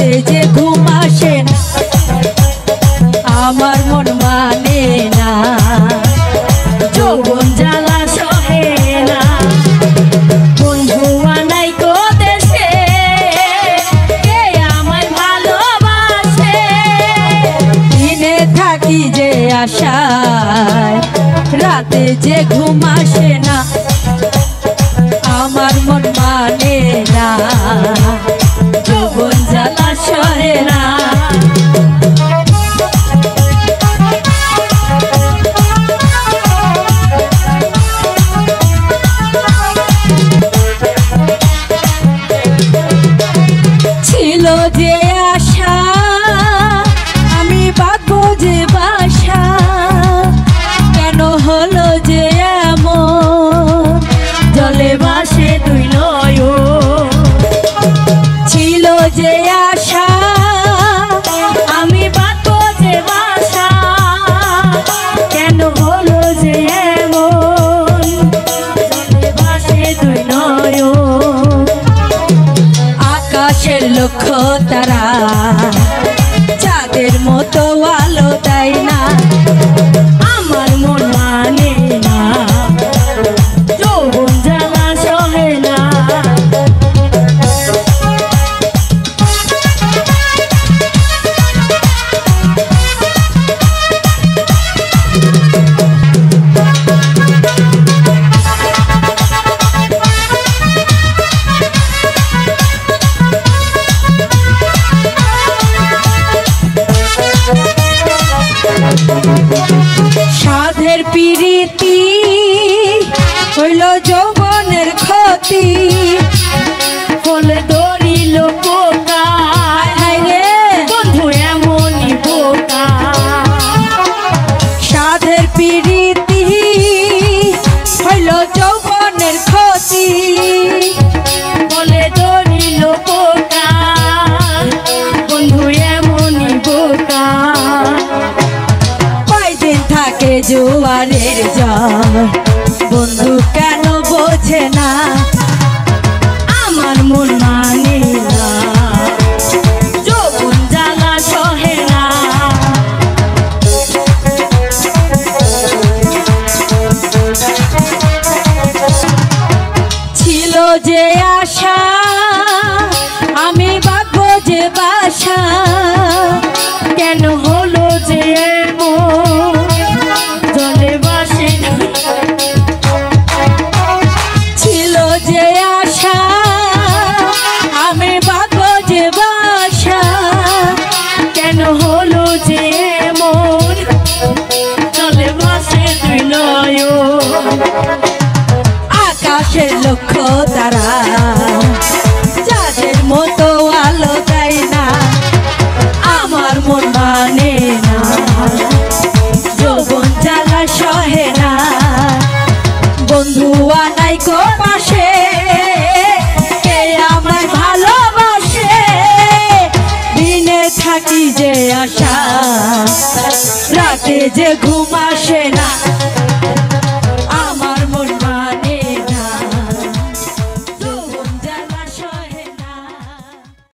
রাতে যে ঘুম আসে না, আমার মন মানে না, যৌবন জ্বালা সহে না। বন্ধু আনাই কো দেশে, কে আমায় ভালোবাসে, দিনে থাকি যে আশায়, রাতে যে ঘুম আসে না, আমার মন মানে না, যৌবন জ্বালা সহে না। ছিল যে আশা আমি বাঁধবো যে বাসা, কেন হলো যে এমন, জলে ভাসে দুই নয়ন। ছিল যে আশা আমি বাঁধবো যে বাসা, কেন হলো যে এমন, জলে ভাসে দুই নয়ন। আকাশের লক্ষ্য তারা চাঁদের মতো আলো দেয় না, আমার মন মানে না, যৌবন জ্বালা সহে না। সাধের পিরিতি হইল যৌবনের ক্ষতি, ফলে ধরিল পোকা, বন্ধু এমনই পোকা। সাধের পিরিতি হইল যৌবনের ক্ষতি, ফলে ধরিল পোকা, বন্ধু এমনই পোকা। থাকে জোয়ারের জল, বন্ধু কেন বোঝে না, আমার মন মানে না, যৌবন জ্বালা সহে না। ছিল যে আশা আমি বাঁধবো যে বাসা, কেন হলো যে এমন, জলে ভাসে। ছিল যে আশা আমি বাঁধবো যে বাসা, কেন হলো যে এমন, জলে ভাসে দুই নয়ন। আকাশের লক্ষ্য তারা চাঁদের মতো আলো দেয় না, আমার মন মানে না, যৌবন জ্বালা সহে না। বন্ধু আনাই কো পাশে, কে আমায় ভালোবাসে, দিনে থাকি যে আশা, রাতে যে ঘুম আসে না।